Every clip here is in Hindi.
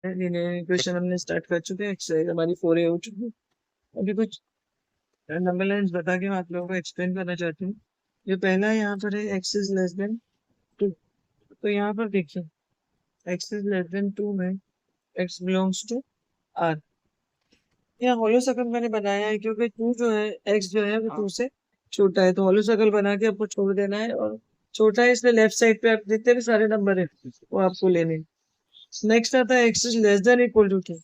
क्वेश्चन हमने स्टार्ट कर चुके हैं। एक्सरसाइज हमारी 4A हो चुकी है। अभी कुछ नंबर लाइन्स बता के मैं आप लोगों को एक्सप्लेन करना चाहती हूँ। जो पहला है यहाँ पर है एक्स इज लेस देन 2। तो यहाँ पर देखिए एक्स इज लेस देन 2 में एक्स बिलोंग्स टू आर। यहाँ होलो सर्कल मैंने बनाया है क्योंकि 2 जो है एक्स जो है वो 2 से छोटा है, तो होलो सर्कल बना के आपको छोड़ देना है। और छोटा है इसलिए लेफ्ट साइड पे आप जितने भी सारे नंबर है वो आपको लेने हैं। नेक्स्ट आता है x is less than equal to 2,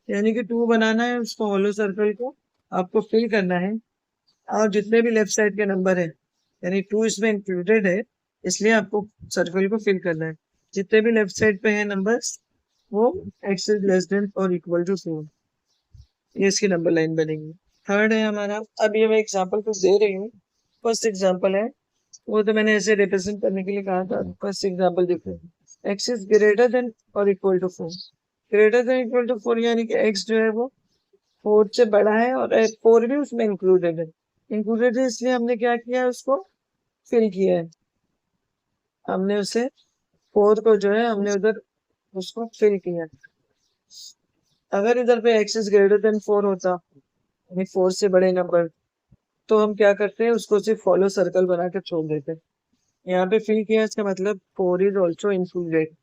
यानी कि 2 बनाना है, उसको होलो सर्कल को आपको फिल करना है। और जितने भी लेफ्ट साइड के नंबर है यानी 2 इसमें इंक्लूडेड है, इसलिए आपको सर्कल को फिल करना है। जितने भी लेफ्ट साइड पे है नंबर्स वो एक्स इज लेस देन और इक्वल टू 4, ये इसकी नंबर लाइन बनेगी। थर्ड है हमारा, अभी मैं एग्जाम्पल कुछ दे रही हूँ। फर्स्ट एग्जाम्पल है वो तो मैंने ऐसे रिप्रेजेंट करने के लिए कहा था। फर्स्ट एग्जाम्पल देखो, एक्स इज ग्रेटर देन और equal to 4। Greater than equal to 4 यानी कि एक्स जो है वो 4 से बड़ा है और 4 भी उसमें इंक्लूडेड है। इंक्लूडेड है इसलिए हमने क्या किया, उसको फिल किया है। हमने उसे 4 को जो है हमने उधर उसको फिल किया। अगर इधर पे एक्स इज ग्रेटर देन 4 होता, 4 से बड़े नंबर, तो हम क्या करते हैं, उसको सिर्फ फॉलो सर्कल बना के छोड़ देते हैं। यहाँ पे फिल किया, इसका मतलब 4 is also included.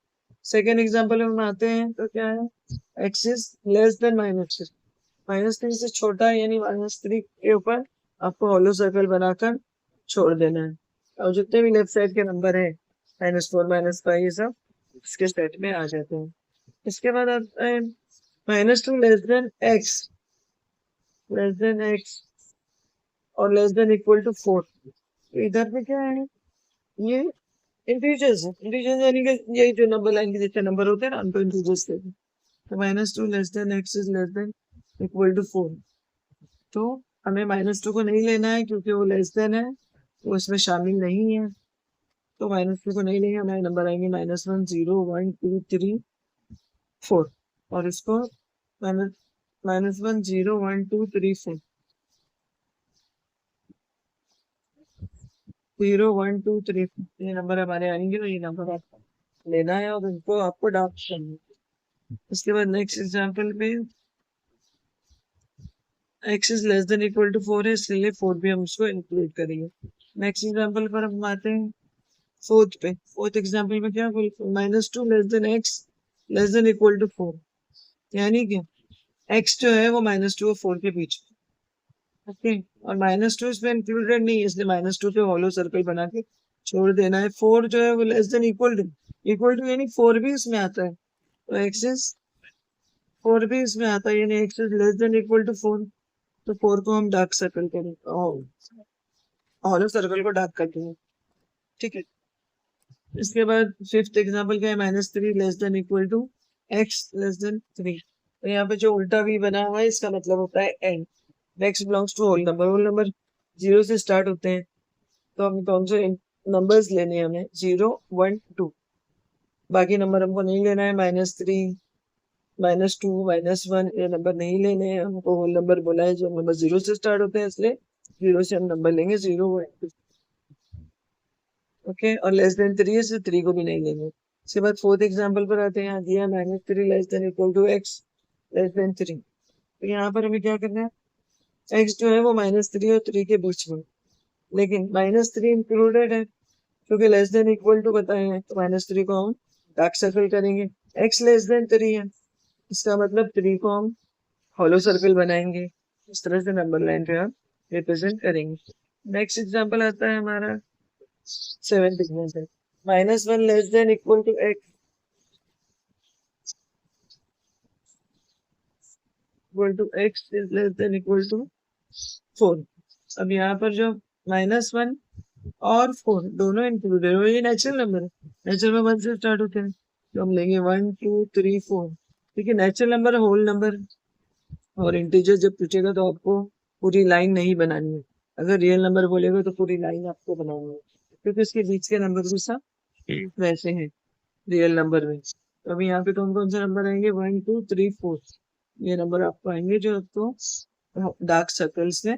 Second example में हम आते हैं तो क्या है, एक्स इज लेस देन -3। -3 से छोटा है यानी -3 के ऊपर आपको होलो सर्कल बनाकर छोड़ देना है। और जितने भी लेफ्ट साइड के नंबर है -4 -5 ये सब इसके सेट में आ जाते हैं। इसके बाद आता है -2 less than x, less than x और लेस देन इक्वल टू 4। तो इधर पे क्या है, ये इंटीजर्स है। इंटीजर्स यानी कि यही जो नंबर लाइन के जितने नंबर होते हैं ना उनको इंटीजर्स कहते हैं। तो -2 less than x is less than equal to 4। तो हमें -2 को नहीं लेना है क्योंकि वो लेस देन है, वो इसमें शामिल नहीं है। तो -2 को नहीं लेंगे, हमारे नंबर आएंगे -1 0 1 2 3 4। और इसको -1 0 1 2 3 4 0 1 2 3 ये नंबर हमारे आएंगे। तो ये नंबर आपको लेना है और उनको आपको डाउट करना है। उसके बाद नेक्स्ट एग्जाम्पल पे x is less than equal to 4 है, इसलिए 4 भी हम उसको इंक्लूड करेंगे। नेक्स्ट एग्जाम्पल पर हम आते हैं फोर्थ पे। फोर्थ एग्जाम्पल में क्या बोल, -2 less than x less than equal to 4, यानी कि एक्स जो है वो -2 और 4 के बीच। ओके, और -2 इसमें इंक्लूडेड नहीं है, इसलिए -2 पे होलो सर्कल बना के छोड़ देना है। 4 जो है वो लेस देन इक्वल टू यानी 4 भी इसमें आता है। तो एक्स इज 4 भी इसमें आता है, यानी x is less than equal to 4। तो 4 को हम डार्क सर्कल करेंगे, हॉलो सर्कल को डार्क कर देंगे। ठीक है, इसके बाद फिफ्थ एग्जांपल क्या है, -3 less than equal to x less than 3। तो यहाँ पे जो उल्टा भी बना हुआ है इसका मतलब होता है and. Next belongs to whole number 0 से स्टार्ट होते हैं। तो हम कौन से नंबर्स लेने हैं, हमें 0 1 2। बाकी नंबर हमको नहीं लेना है, -3 -2 -1 ये नंबर नहीं लेने हैं हमको। होल नंबर बोला है जो नंबर 0 से स्टार्ट होते हैं, इसलिए 0 से हम नंबर लेंगे 0 1 2। ओके, और लेस देन 3 है, सिर्फ 3 को भी नहीं लेंगे। उसके बाद फोर्थ एग्जांपल पर आते हैं, यहाँ दिया -3 less than equal to x less than 3। तो यहाँ पर हमें क्या करना है, एक्स जो है वो -3 और 3 के बीच में, लेकिन -3 इंक्लूडेड है क्योंकि लेस देन इक्वल टू बताए हैं। तो -3 को हम डार्क सर्कल करेंगे। एक्स लेस देन 3 है, इसका मतलब 3 को हम हॉलो सर्कल बनाएंगे। इस तरह से नंबर लाइन पे हम रिप्रेजेंट करेंगे। नेक्स्ट एग्जांपल आता है हमारा seventh example, -1 less than equal to x equal to x is less than equal to 4। अब यहाँ पर जो -1 और 4 दोनों इंक्लूडेड है, ये नेचुरल नंबर है। नेचुरल में 1 से स्टार्ट होते हैं, तो हम लेंगे 1 2 3 4। देखिए नेचुरल नंबर होल नंबर और इंटीजर जब पूछेगा तो आपको पूरी लाइन नहीं बनानी है। अगर रियल नंबर बोलेगा तो पूरी लाइन आपको बनानी है, क्योंकि उसके बीच के नंबर भी सब वैसे हैं रियल नंबर में। तो अभी यहाँ पे कौन से नंबर आएंगे, 1 2 3 4, ये नंबर आपको आएंगे जो आपको डार्क सर्कल से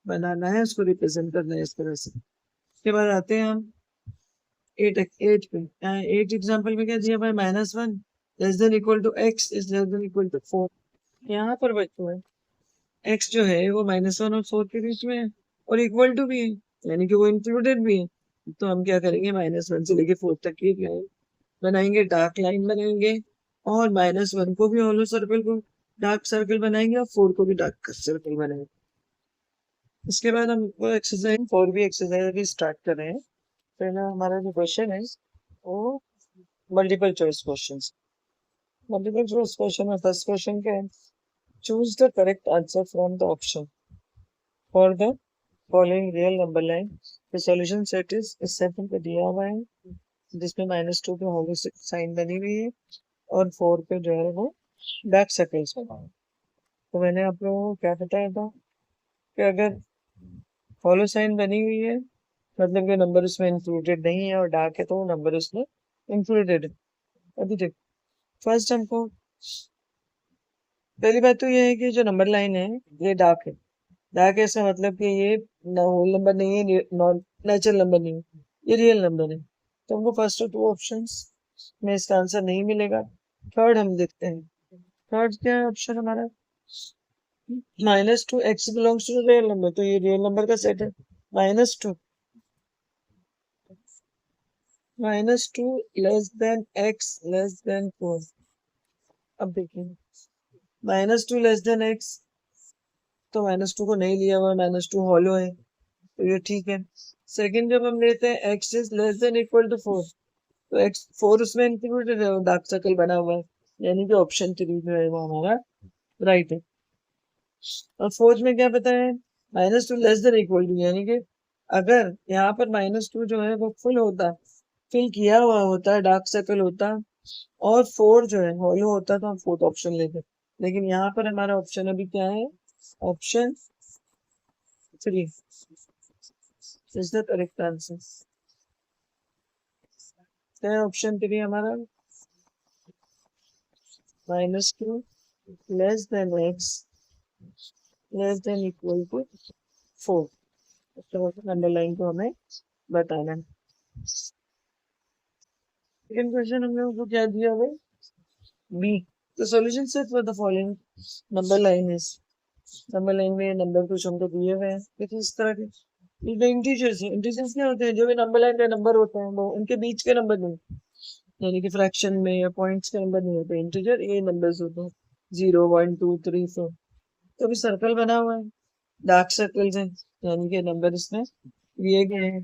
बनाना है, उसको रिप्रेजेंट करना है इस तरह से। उसके बाद आते हैं हम 8 पे। 8 एग्जाम्पल में क्या दिया भाई, -1 less than equal to x is less than equal to 4। यहाँ पर बच्चों है एक्स जो है वो -1 और 4 के बीच में है और इक्वल टू भी है, यानी कि वो इंक्लूडेड भी है। तो हम क्या करेंगे, -1 से लेके 4 तक की लाइन बनाएंगे, डार्क लाइन बनाएंगे, और -1 को भी होलो सर्कल को डार्क सर्कल बनाएंगे और 4 को भी डार्क सर्कल बनाएंगे। इसके बाद हम वो एक्सरसाइज 4 भी एक्सरसाइज भी स्टार्ट कर रहे हैं। पहला हमारा जो क्वेश्चन है वो multiple choice question. Multiple choice question में फर्स्ट क्वेश्चन क्या है, choose the correct answer from the option for the following real number line. The solution set is इस सेट में दिया हुआ है जिसमें -2 पे होलो साइन बनी हुई है और 4 पे जो है वो डार्क सर्कल्स बना है। तो मैंने आप लोगों को क्या बताया था कि अगर होलो साइन बनी हुई है मतलब कि नंबर उसमें इंक्लूडेड नहीं है और डार्क है तो वो नंबर उसमें इंक्लूडेड है। अभी देख, फर्स्ट हमको पहली बात तो ये है कि जो नंबर लाइन है ये डार्क है। डार्क ऐसा मतलब कि ये होल नंबर नहीं है, नॉन नेचुरल नंबर नहीं है, ये रियल नंबर है। तो हमको फर्स्ट और 2 ऑप्शंस में इसका आंसर नहीं मिलेगा। थर्ड हम देखते हैं, थर्ड क्या है ऑप्शन हमारा, -2 x belongs to real number, तो ये रियल नंबर का सेट है। -2 -2 less than x less than 4। अब देखिए -2 लेस देन x, तो -2 को नहीं लिया हुआ, -2 हॉलो है तो ये ठीक है। सेकंड जब हम लेते हैं x is less than equal to 4, तो x 4 उसमें इंक्लूडेड है, डार्क सर्कल बना हुआ है, यानी कि ऑप्शन 3 जो है वो हमारा राइट है। और फोर्थ में क्या पता है, -2 लेस देन इक्वल टू, यानी कि अगर यहाँ पर -2 जो है वो फुल होता, फिल किया हुआ होता, डार्क सर्कल होता, और 4 जो है हॉलो होता तो हम फोर्थ ऑप्शन लेते। लेकिन यहाँ पर हमारा ऑप्शन अभी क्या है, option 3 is the correct answer. क्या है ऑप्शन 3 हमारा, -2 less than x less than equal to 4। तो नंबर लाइन को हमें बताना है। सेकंड क्वेश्चन हम लोगों को क्या दिया हुआ है, बी। तो solution set for the following number line is, number line में नंबर कुछ हमको दिए हुए हैं लेकिन इस तरह के ये इंटीजर्स हैं। इंटीजर्स क्या होते हैं, जो भी नंबर लाइन का नंबर होते हैं वो उनके बीच के नंबर नहीं, यानी कि फ्रैक्शन में या पॉइंट्स के नंबर नहीं होते, इंटीजर ये नंबर्स होते हैं 0 1 2 3 4। तो अभी सर्कल बना हुआ है, डार्क सर्कल्स हैं, यानी कि नंबर इसमें दिए गए हैं।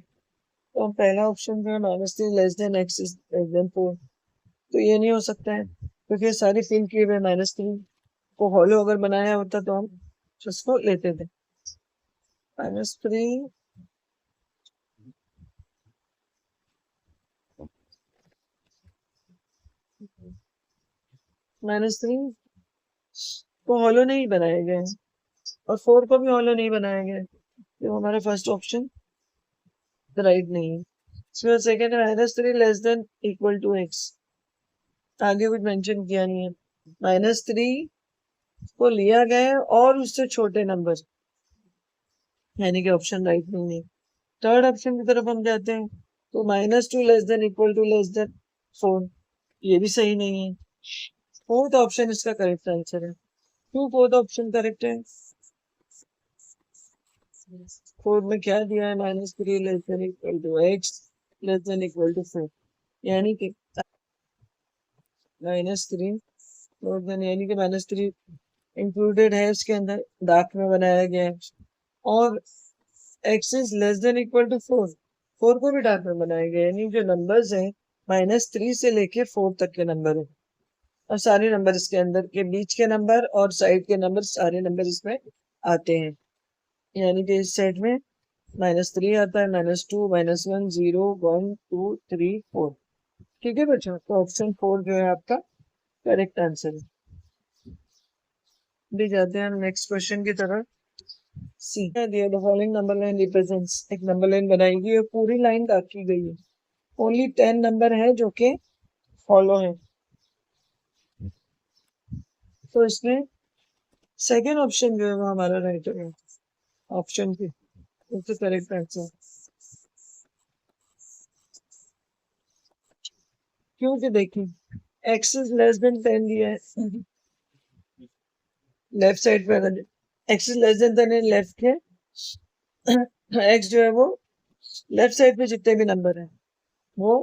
तो पहला ऑप्शन जो है -3 less than x is less than 4, तो ये नहीं हो सकता है क्योंकि ये सारी फिल किए हुए -3 को हॉलो अगर बनाया होता तो हम उसको लेते थे। -3 -3 को हॉलो नहीं बनाए गए और 4 को भी हॉलो नहीं बनाया गया, तो हमारा फर्स्ट ऑप्शन राइट नहीं है। इसमें सेकेंड है -3 less than equal to x, आगे कुछ मेंशन किया नहीं है, -3 को लिया गया और उससे छोटे नंबर, यानी कि ऑप्शन राइट नहीं है। थर्ड ऑप्शन की तरफ हम जाते हैं तो -2 less than equal to less than 4, ये भी सही नहीं है। फोर्थ ऑप्शन इसका करेक्ट आंसर है, क्यों फोर्थ ऑप्शन करेक्ट है, फोर्थ में क्या दिया है, -3 less than equal to x less than equal to 4, यानी कि -3 और देन यानी कि -3 इंक्लूडेड है उसके अंदर, डार्क में बनाया गया है, और x is less than equal to 4, 4 को भी डार्क में बनाया गया, यानी जो नंबर्स हैं -3 से लेके 4 तक के नंबर है, और सारे नंबर इसके अंदर के बीच के नंबर और साइड के नंबर सारे नंबर इसमें आते हैं, यानी कि इस सेट में -3 आता है, -2 -1 0 1 2 3 4। ठीक है बच्चों, तो ऑप्शन 4 जो है आपका करेक्ट आंसर है। भी जाते हैं हम नेक्स्ट क्वेश्चन की तरफ। सी दिया the following number line represents, एक नंबर लाइन बनाएगी और पूरी लाइन डार्क की गई है, ओनली 10 नंबर है जो कि फॉलो है। तो इसमें सेकेंड ऑप्शन जो है वो हमारा राइट है, ऑप्शन की इट्स करेक्ट आंसर। क्योंकि देखिए x इज लेस देन 10 दिया है लेफ्ट साइड पे, अगर x इज लेस देन 10 है लेफ्ट के x जो है वो लेफ्ट साइड पे जितने भी नंबर है वो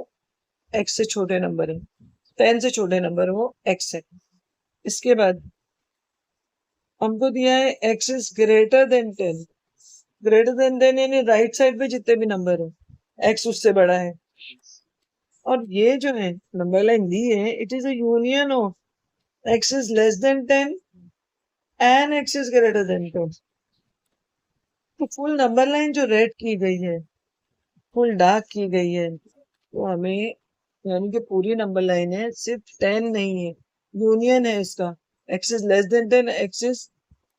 x से छोटे नंबर है, 10 से छोटे नंबर है वो x है। इसके बाद हमको दिया है x is greater then 10, greater than 10 यानी राइट साइड पे जितने भी नंबर है x उससे बड़ा है। और ये जो है नंबर लाइन दी है, it is a union of x is less then 10 and x is greater then 10। तो फुल नंबर लाइन जो रेड की गई है, फुल डार्क की गई है, तो हमें यानी कि पूरी नंबर लाइन है, सिर्फ 10 नहीं है, यूनियन है इसका। x is less then 10, x is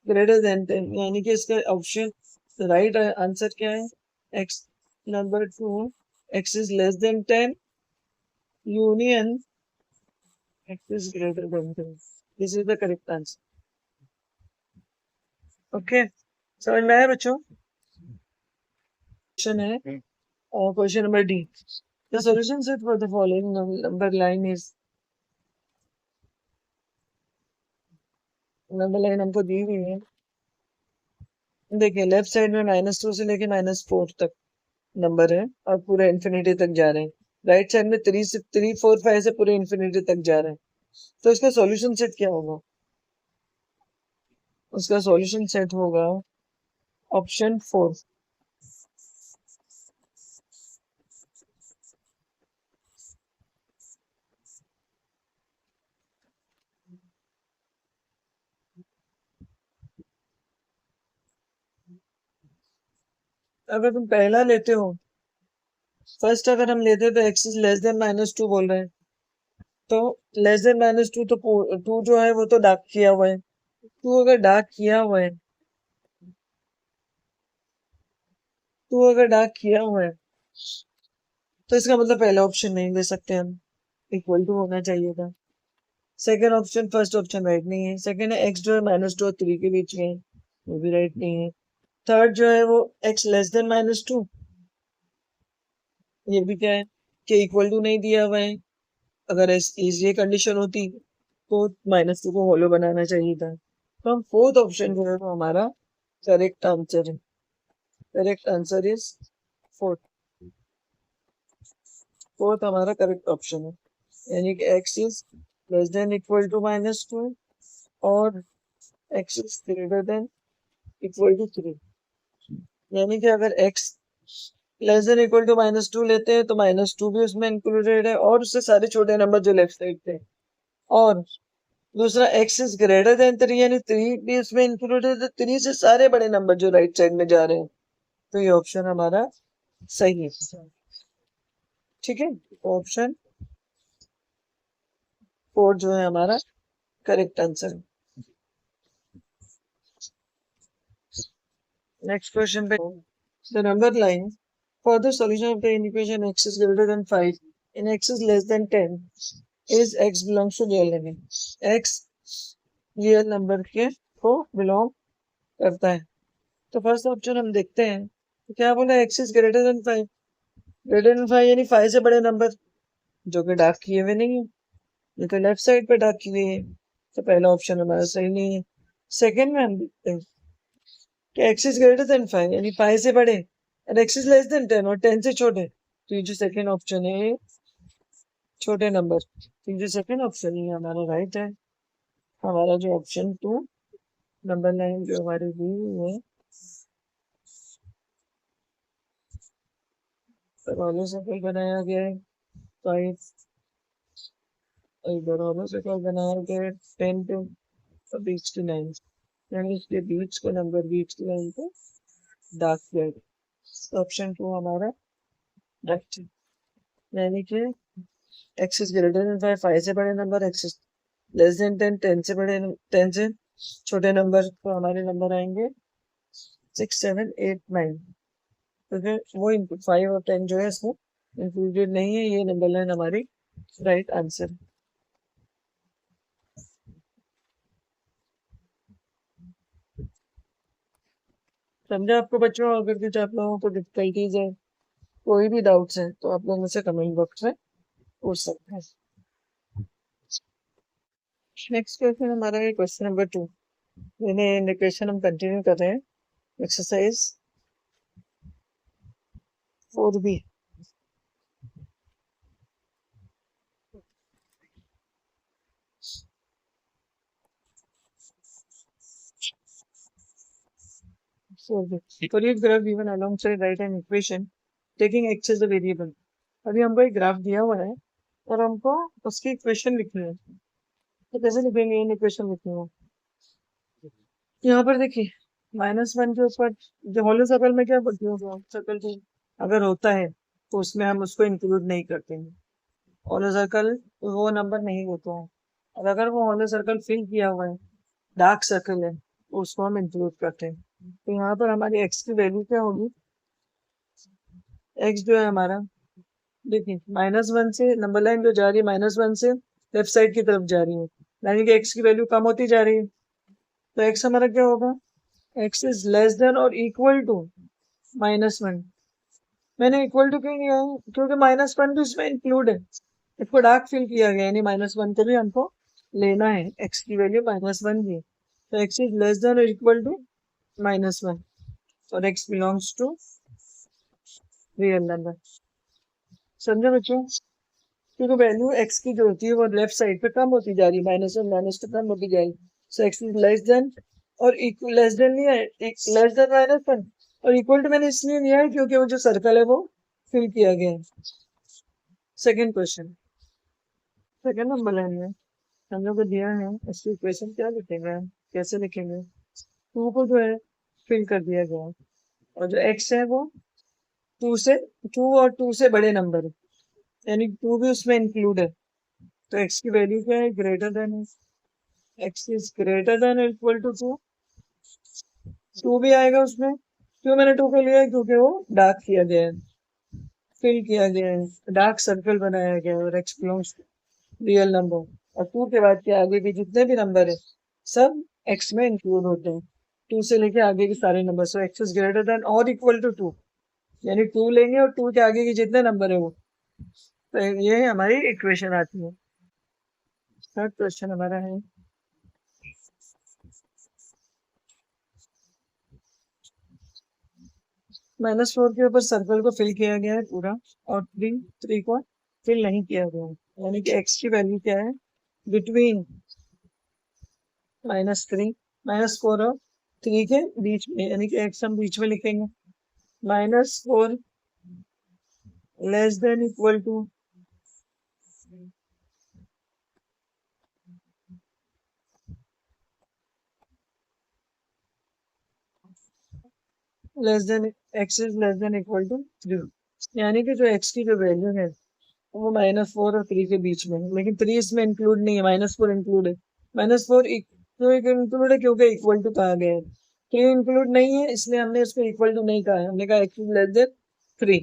greater then 10, यानी कि इसका ऑप्शन राइट आंसर क्या है? x number 2, x is less then 10 union x is greater then 10, this is the correct answer. Okay, समझ में आया बच्चों? क्वेश्चन है question number D, the solution set for the following number line is, number line हमको दी हुई है, देखिए लेफ्ट साइड में -2 से लेके -4 तक नंबर है और पूरे इन्फिनिटी तक जा रहे हैं, राइट साइड में 3 से 3 4 5 से पूरे इन्फिनिटी तक जा रहे हैं। तो इसका सॉल्यूशन सेट क्या होगा? उसका सॉल्यूशन सेट होगा ऑप्शन 4। अगर तुम पहला लेते हो, फर्स्ट अगर हम लेते तो x इज लेस देन -2 बोल रहे हैं, तो लेस देन -2 तो 2 जो है वो तो डार्क किया हुआ है, 2 अगर डार्क किया हुआ है, 2 अगर डार्क किया हुआ है तो इसका मतलब पहला ऑप्शन नहीं ले सकते हम, इक्वल टू होना चाहिए था। Second option first option right नहीं है। सेकंड है x जो है -2 और 3 के बीच में है, वो भी राइट नहीं है। थर्ड जो है वो x लेस देन -2, ये भी क्या है कि इक्वल टू नहीं दिया हुआ है, अगर ये कंडीशन होती तो -2 को होलो बनाना चाहिए था। तो हम फोर्थ ऑप्शन जो है वो हमारा करेक्ट आंसर है। Correct answer is fourth, fourth हमारा करेक्ट ऑप्शन है, यानी कि x is less than equal to -2 और x is greater than equal to 3, यानी कि अगर x less than equal to -2 लेते हैं तो -2 भी उसमें इंक्लूडेड है और उससे सारे छोटे नंबर जो लेफ्ट साइड थे, और दूसरा x इज ग्रेटर देन 3 यानी 3 भी इसमें इंक्लूडेड है, 3 से सारे बड़े नंबर जो राइट साइड में जा रहे हैं, तो ये ऑप्शन हमारा सही है। ठीक है, ऑप्शन 4 जो है हमारा करेक्ट आंसर है। नेक्स्ट क्वेश्चन पे, the number line for the solution of the equation x is greater than 5 and x is less than 10 is x belongs to real number, x real number के को बिलोंग करता है। तो फर्स्ट ऑप्शन हम देखते हैं, तो क्या बोला, x is greater then 5, greater than 5 यानी 5 से बड़े नंबर जो कि डार्क किए हुए नहीं है, ये तो लेफ्ट साइड पे डार्क किए हैं, तो पहला ऑप्शन हमारा सही नहीं है। सेकंड में हम देखते हैं कि x इज ग्रेटर देन 5 यानी 5 से बड़े और x इज लेस देन 10 और 10 से छोटे, तो ये जो सेकंड ऑप्शन है छोटे नंबर, तो ये जो सेकंड ऑप्शन है हमारा राइट है। हमारा जो ऑप्शन 2 नंबर लाइन जो हमारी दी हुई है, बरौनी सर्कल बनाया गया है 5, बरौनी सर्कल बनाया गया है 10 पे और बीच की लाइन, यानी इसके बीच को नंबर, बीच की लाइन को डार्क किया गया। ऑप्शन 2 हमारा राइट है, यानी कि x इज ग्रेटर देन 5, 5 से बड़े number, x is less then 10, 10 से बड़े, 10 से छोटे नंबर, तो हमारे नंबर आएंगे 6 7 8 9, तो फिर वो इनपुट 5 और 10 जो है इसमें इंक्लूडेड नहीं है, ये नंबर लाइन हमारी राइट आंसर। समझा आपको बच्चों? अगर कुछ आप लोगों को डिफिकल्टीज है, कोई भी डाउट्स है, तो आप लोग मुझसे कमेंट बॉक्स में पूछ सकते हैं। नेक्स्ट क्वेश्चन हमारा है क्वेश्चन नंबर 2। यानी क्वेश्चन हम कंटिन्यू कर रहे हैं exercise 4B। For each graph given alongside write an equation taking x as a variable। अभी हमको एक ग्राफ दिया हुआ है और हमको उसकी इक्वेशन लिखनी है, तो कैसे लिखेंगे इन इक्वेशन लिखनी है। यहाँ पर देखिए -1 के ऊपर जो होलो सर्कल में क्या बोलती है, सर्कल को अगर होता है तो उसमें हम उसको इंक्लूड नहीं करते हैं। होलो सर्कल वो नंबर नहीं होता है, और अगर वो होलो सर्कल फिल किया हुआ है, डार्क सर्कल है, तो उसको हम इंक्लूड करते हैं। तो यहाँ पर हमारी x की वैल्यू क्या होगी, x जो है हमारा, देखिए -1 से नंबर लाइन जो जा रही है -1 से लेफ्ट साइड की तरफ जा रही है, यानी कि x की वैल्यू कम होती जा रही है। तो x हमारा क्या होगा, x इज लेस देन और इक्वल टू -1। मैंने इक्वल टू क्यों लिया है, क्योंकि -1 भी इसमें इंक्लूड है, इसको डार्क फिल किया गया, यानी -1 को भी हमको लेना है, x की वैल्यू -1 भी। तो x इज लेस देन और इक्वल टू -1 और x belongs to real number. समझो बच्चों, क्योंकि वैल्यू x की जो होती है वो लेफ्ट साइड पे कम होती जा रही है, -1 तो कम होती जाएगी। सो x इज लेस देन और लेस देन नहीं है, लेस देन -1 और इक्वल टू मैंने इसलिए लिया है क्योंकि वो जो सर्कल है वो फिल किया गया है। Second question, second number line में हम लोग को दिया है, इसकी इक्वेशन क्या लिखेंगे, कैसे लिखेंगे। 2 को जो है फिल कर दिया गया है, और जो x है वो 2 और 2 से बड़े नंबर है, यानी 2 भी उसमें इंक्लूड है। तो x की वैल्यू क्या है, ग्रेटर देन है, x is greater than equal to 2। 2 भी आएगा उसमें, क्यों मैंने 2 को लिया है, क्योंकि वो डार्क किया गया है, फिल किया गया है, डार्क सर्कल बनाया गया है, और x बिलोंग्स रियल नंबर। और 2 के बाद के आगे के जितने भी नंबर है सब x में इंक्लूड होते हैं, 2 से लेके आगे के सारे number. So x is greater than और इक्वल टू 2, यानी 2 लेंगे और 2 के आगे के जितने नंबर है वो। तो ये हमारी इक्वेशन आती है। थर्ड क्वेश्चन हमारा है -4 के ऊपर सर्कल को फिल किया गया है पूरा, और 3 को फिल नहीं किया गया है, यानी कि x की वैल्यू क्या है, बिटवीन -3 -4 और 3 के बीच में, यानी कि x हम बीच में लिखेंगे। -4 less than equal to less than x is less than equal to 3, यानी कि जो x की जो वैल्यू है वो -4 और 3 के बीच में है, लेकिन 3 इसमें इंक्लूड नहीं है, -4 इंक्लूड है। -4 क्यों इंक्लूड है, क्योंकि इक्वल टू कहा गया है। 3 इंक्लूड नहीं है, इसलिए हमने इसको इक्वल टू नहीं कहा है, हमने कहा x इज लेस देन 3।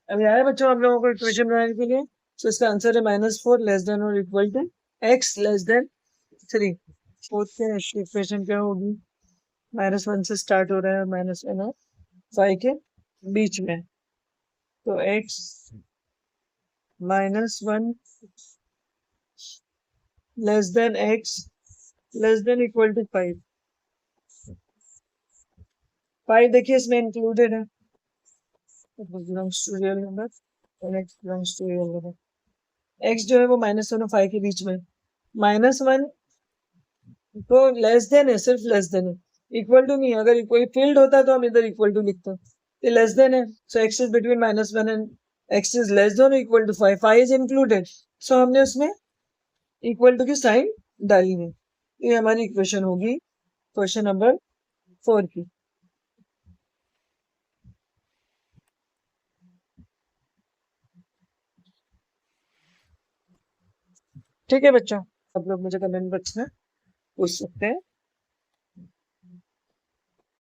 अभी आया बच्चों आप लोगों को इक्वेशन बनाने के लिए। तो इसका आंसर है -4 लेस देन और equal to x less than 3। Fourth के इक्वेशन क्या होगी, -1 से स्टार्ट हो रहा है, -1 और 5 के बीच में। तो x -1 less than x less than equal to 5। 5 देखिए इसमें इंक्लूडेड है, बिलोंग्स टू रियल नंबर और x belongs to real number. x जो है वो -1 और 5 के बीच में, -1 तो लेस देन है, सिर्फ लेस देन है, इक्वल टू नहीं है। अगर कोई फील्ड होता तो हम इधर इक्वल टू लिखते, ये लेस देन है। So x is between -1 and x is less than equal to 5, 5 is included, so हमने उसमें इक्वल टू की साइन डाली है। ये हमारी इक्वेशन होगी क्वेश्चन नंबर 4 की। ठीक है बच्चों, आप लोग मुझे कमेंट बॉक्स में पूछ सकते हैं।